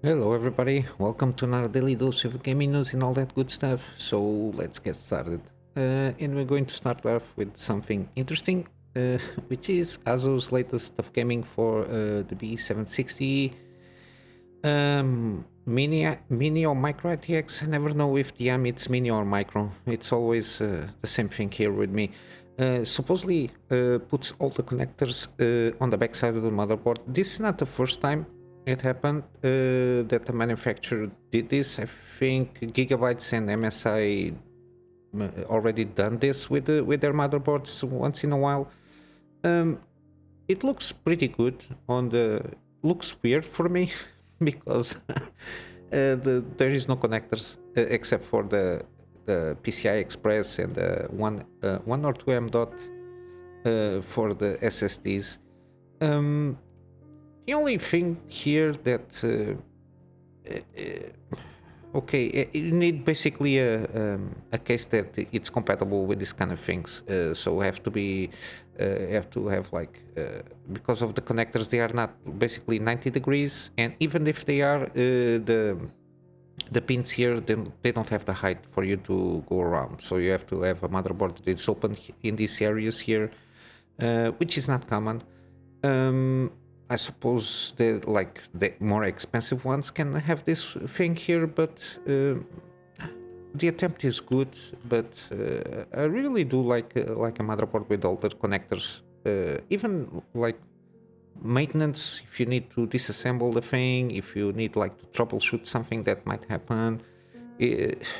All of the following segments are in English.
Hello everybody, welcome to another daily dose of gaming news and all that good stuff. So let's get started. And we're going to start off with something interesting, which is ASUS latest stuff gaming for the B760 mini or micro ITX. I never know if the it's mini or micro. It's always the same thing here with me. Supposedly puts all the connectors on the back side of the motherboard. This is not the first time it happened that the manufacturer did this. I think Gigabytes and MSI already done this with their motherboards once in a while. It looks pretty good. Looks weird for me because there is no connectors except for the PCI Express and one or two M dot for the SSDs. The only thing here that okay, you need basically a case that it's compatible with this kind of things. So have to have like because of the connectors, they are not basically 90 degrees, and even if they are, the pins here, then they don't have the height for you to go around. So you have to have a motherboard that is open in these areas here, which is not common. I suppose the more expensive ones can have this thing here, but the attempt is good. But I really do like a motherboard with all the connectors. Even like maintenance, if you need to disassemble the thing, if you need like to troubleshoot something that might happen, it's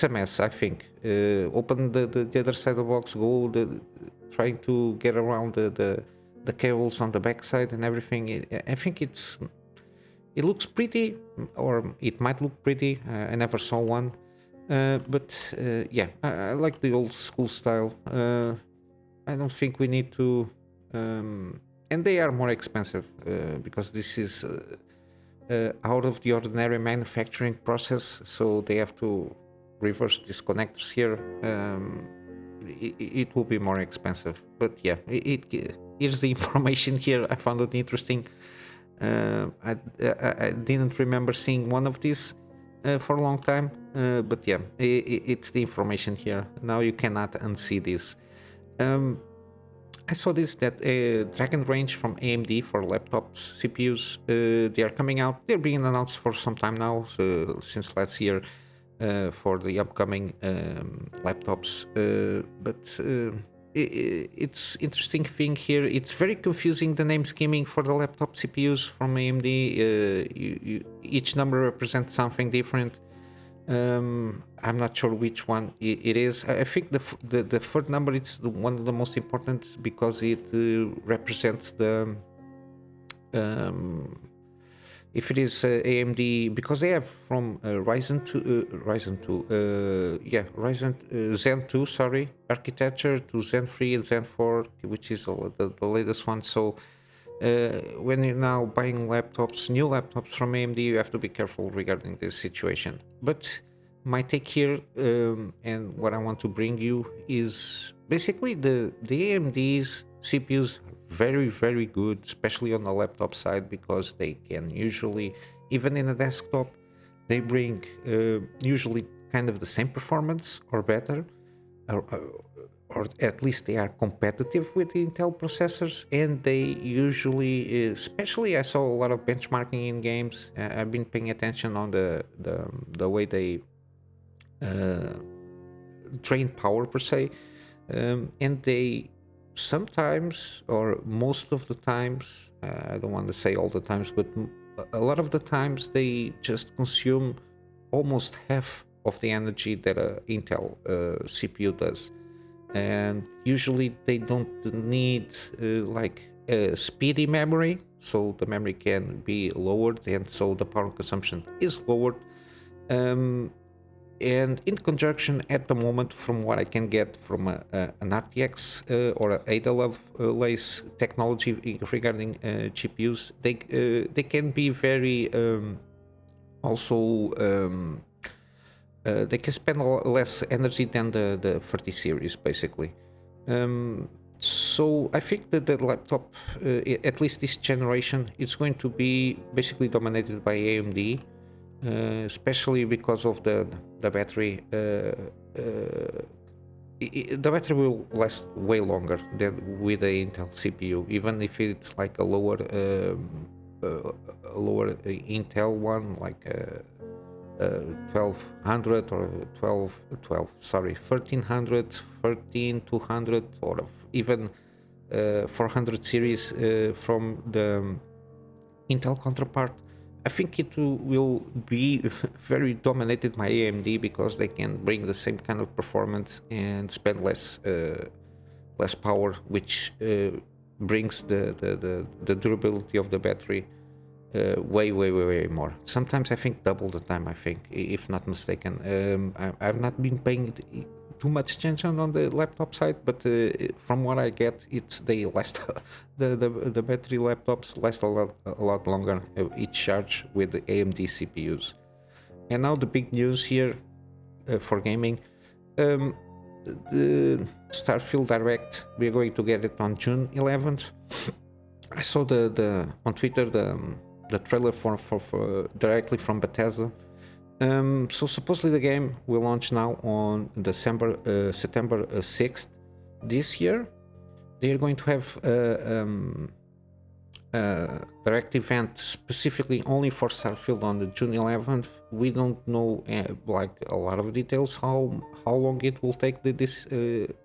a mess. I think open the other side of the box, trying to get around the cables on the backside and everything. I think it looks pretty, or it might look pretty. I never saw one, but yeah, I like the old school style. I don't think we need to, and they are more expensive because this is out of the ordinary manufacturing process, so they have to reverse these connectors here. It will be more expensive, but yeah, here's the information here. I found it interesting. I didn't remember seeing one of these for a long time, but yeah, it's the information here. Now you cannot unsee this. I saw this that Dragon Range from AMD for laptops, CPUs, they are coming out. They're being announced for some time now, since last year. For the upcoming laptops, but it's interesting thing here. It's very confusing, the name scheming for the laptop CPUs from AMD. Each number represents something different. I'm not sure which one it is. I think the third number is one of the most important because it represents the if it is AMD, because they have from Ryzen Zen 2, sorry, architecture to Zen 3 and Zen 4, which is the latest one. So when you're now buying new laptops from AMD, you have to be careful regarding this situation. But my take here, and what I want to bring you, is basically the AMD's CPUs very, very good, especially on the laptop side, because they can usually, even in a desktop, they bring usually kind of the same performance or better, or at least they are competitive with the Intel processors. And they usually, especially I saw a lot of benchmarking in games. I've been paying attention on the way they drain power per se, and they sometimes, or most of the times, I don't want to say all the times, but a lot of the times, they just consume almost half of the energy that a Intel CPU does. And usually they don't need like a speedy memory, so the memory can be lowered, and so the power consumption is lowered. And in conjunction, at the moment, from what I can get from an RTX or an Ada Lovelace technology regarding GPUs, they can be very they can spend less energy than the 30 series, basically. So I think that the laptop, at least this generation, it's going to be basically dominated by AMD, especially because of the battery. The battery will last way longer than with the Intel CPU, even if it's like a lower Intel one, like 1200 or 1300, 13200, or even 400 series from the Intel counterpart. I think it will be very dominated by AMD because they can bring the same kind of performance and spend less power, which brings the durability of the battery way more. Sometimes I think double the time, I think, if not mistaken. I've not been paying too much attention on the laptop side, but from what I get, they last the battery laptops last a lot longer each charge with the AMD CPUs. And now the big news here for gaming, the Starfield Direct, we're going to get it on June 11th. I saw on Twitter the trailer for directly from Bethesda. So supposedly the game will launch now on September 6th this year. They are going to have a direct event specifically only for Starfield on the June 11th. We don't know like a lot of details how long it will take this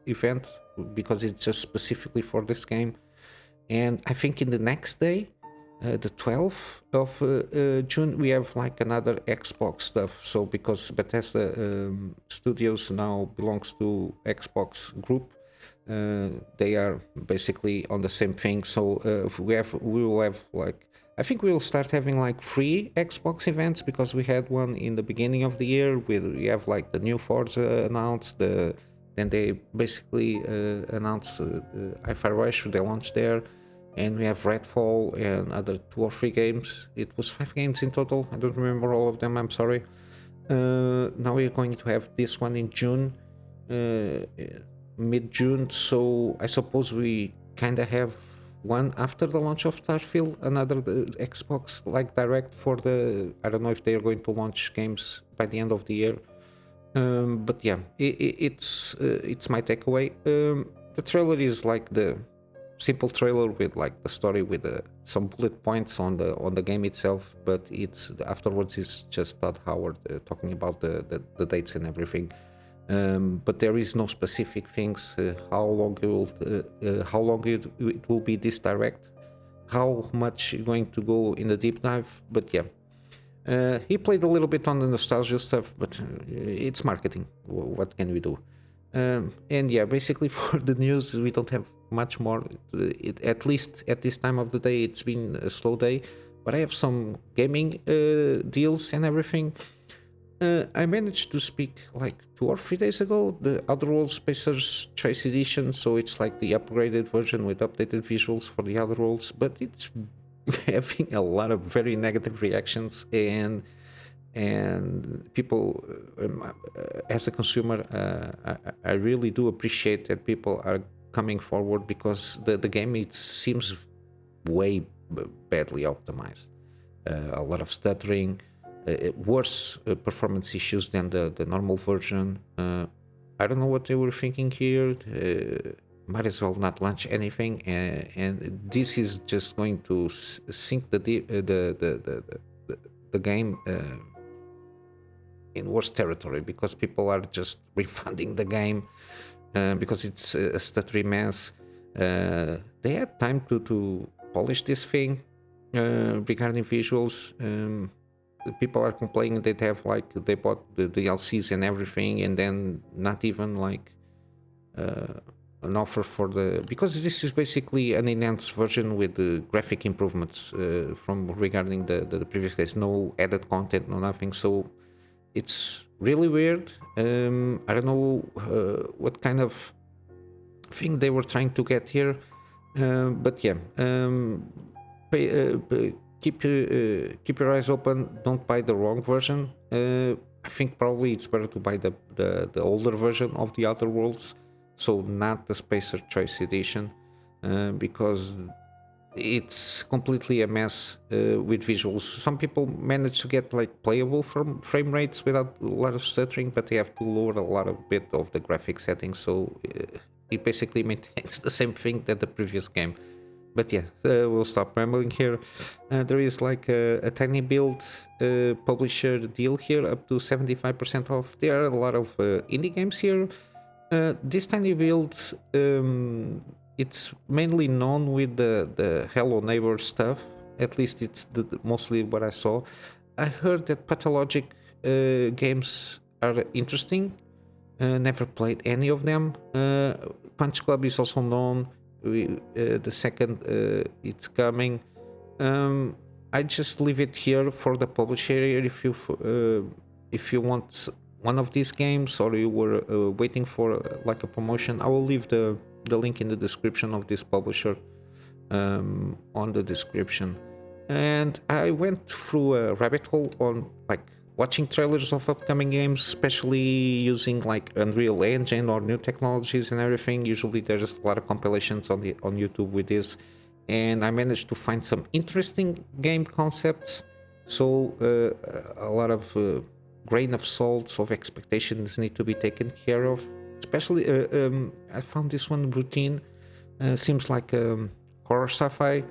event, because it's just specifically for this game. And I think in the next day, the 12th of June, we have like another Xbox stuff. So because Bethesda Studios now belongs to Xbox Group, they are basically on the same thing. So we will have like, I think we will start having like 3 Xbox events, because we had one in the beginning of the year. We have like the new Forza announced, then they basically announced Hi-Fi Rush, they launched there. And we have Redfall and other 2 or 3 games. It was 5 games in total. I don't remember all of them, I'm sorry. Now we're going to have this one in June, mid-June. So I suppose we kind of have one after the launch of Starfield, another Xbox like Direct for I don't know if they're going to launch games by the end of the year. But yeah, it's my takeaway. The trailer is like the simple trailer with like the story with some bullet points on the game itself, but afterwards it's just Todd Howard talking about the dates and everything. But there is no specific things, how long it will be this direct, how much going to go in the deep dive. But yeah, he played a little bit on the nostalgia stuff, but it's marketing. What can we do? And yeah, basically for the news, we don't have much more. At least at this time of the day, it's been a slow day, but I have some gaming deals and everything. I managed to speak like 2 or 3 days ago, the Outer Worlds Spacer's Choice Edition, so it's like the upgraded version with updated visuals for the Outer Worlds, but it's having a lot of very negative reactions, and people, as a consumer, I really do appreciate that people are coming forward, because the game, it seems way badly optimized. A lot of stuttering, worse performance issues than the normal version. I don't know what they were thinking here. Might as well not launch anything, and this is just going to sink the game in worse territory, because people are just refunding the game because it's a stuttery mess. They had time to polish this thing regarding visuals. People are complaining that they bought the DLCs and everything, and then not even like an offer for because this is basically an enhanced version with the graphic improvements from regarding the previous days. No added content, no nothing. So it's really weird. I don't know what kind of thing they were trying to get here, but yeah, keep your eyes open. Don't buy the wrong version. I think probably it's better to buy the older version of the Outer Worlds, so not the Spacer Choice Edition. because it's completely a mess with visuals. Some people manage to get like playable from frame rates without a lot of stuttering, but they have to lower a lot of bit of the graphic settings, so it basically maintains the same thing that the previous game. But yeah, we'll stop rambling here. There is like a tiny build publisher deal here, up to 75% off. There are a lot of indie games here. This tiny build, it's mainly known with the Hello Neighbor stuff. At least it's mostly what I saw. I heard that Pathologic games are interesting. Never played any of them. Punch Club is also known. The second it's coming. I just leave it here for the publisher if you want one of these games, or you were waiting for like a promotion. I will leave the link in the description of this publisher on the description. And I went through a rabbit hole on like watching trailers of upcoming games, especially using like Unreal Engine or new technologies and everything. Usually there's a lot of compilations on YouTube with this, and I managed to find some interesting game concepts. So a lot of grain of salt of expectations need to be taken care of. Especially, I found this one routine. Seems like horror sci-fi.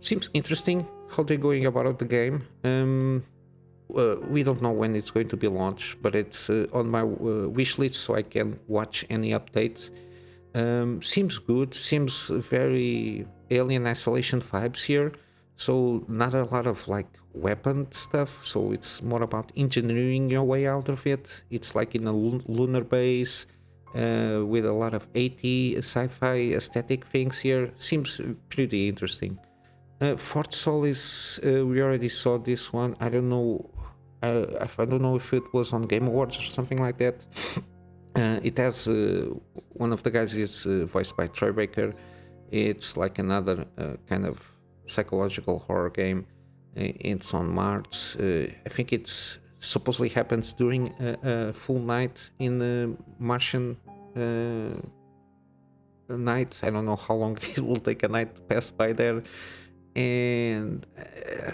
Seems interesting how they're going about the game. We don't know when it's going to be launched, but it's on my wish list so I can watch any updates. Seems good. Seems very Alien Isolation vibes here. So not a lot of like weapon stuff. So it's more about engineering your way out of it. It's like in a lunar base with a lot of 80 sci-fi aesthetic things here. Seems pretty interesting. Fort Solis, we already saw this one. I don't know. I don't know if it was on Game Awards or something like that. It has one of the guys is voiced by Troy Baker. It's like another kind of psychological horror game. It's on Mars. I think it's supposedly happens during a full night in the Martian night. I don't know how long it will take a night to pass by there, and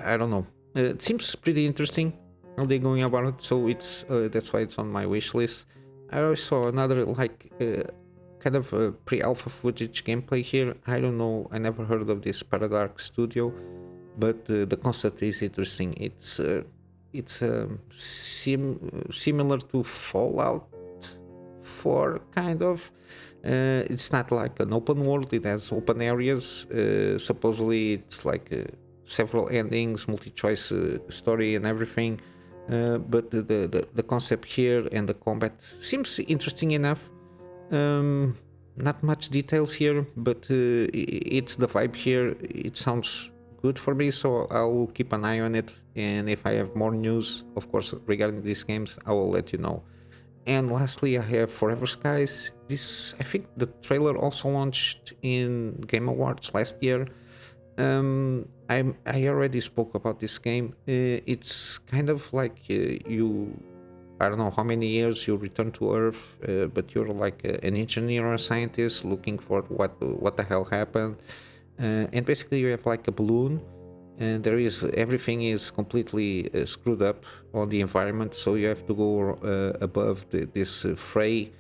I don't know. It seems pretty interesting how they're going about it. So it's that's why it's on my wish list. I also saw another like kind of a pre-alpha footage gameplay here. I don't know. I never heard of this Paradark Studio, but the concept is interesting. It's similar to Fallout 4 kind of. It's not like an open world. It has open areas. Supposedly it's like several endings, multi-choice story and everything. But the concept here and the combat seems interesting enough. Not much details here, but it's the vibe here. It sounds good for me, so I will keep an eye on it. And if I have more news, of course, regarding these games, I will let you know. And lastly, I have Forever Skies. I think the trailer also launched in Game Awards last year. I already spoke about this game. It's kind of like I don't know how many years you return to Earth, but you're like an engineer or a scientist looking for what the hell happened. And basically you have like a balloon, and everything is completely screwed up on the environment, so you have to go above this fray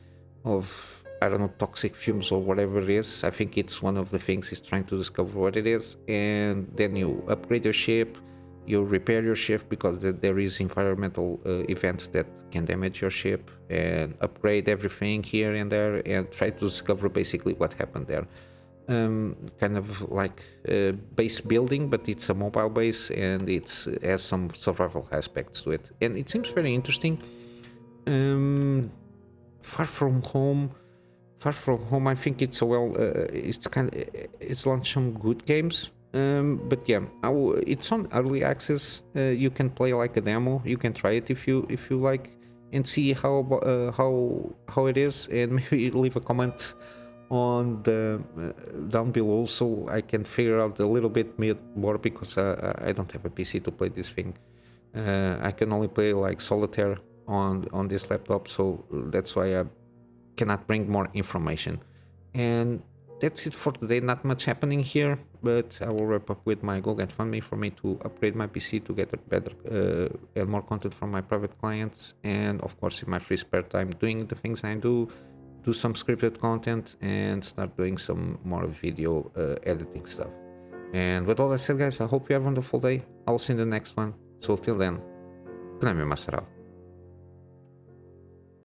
of, I don't know, toxic fumes or whatever it is. I think it's one of the things he's trying to discover what it is. And then you upgrade your ship, you repair your ship because there is environmental events that can damage your ship, and upgrade everything here and there and try to discover basically what happened there. Kind of like base building, but it's a mobile base, and it has some survival aspects to it, and it seems very interesting. Far From Home, I think it's it's launched some good games. But yeah, it's on early access. You can play like a demo. You can try it if you like, and see how it is, and maybe leave a comment on the down below so I can figure out a little bit more, because I don't have a PC to play this thing. I can only play like solitaire on this laptop, so that's why I cannot bring more information. And that's it for today. Not much happening here, but I will wrap up with my GoFundMe for me to upgrade my PC to get a better and more content from my private clients, and of course in my free spare time doing the things I do some scripted content and start doing some more video editing stuff. And with all that said, guys, I hope you have a wonderful day. I'll see you in the next one. So till then, Kunamy Master out.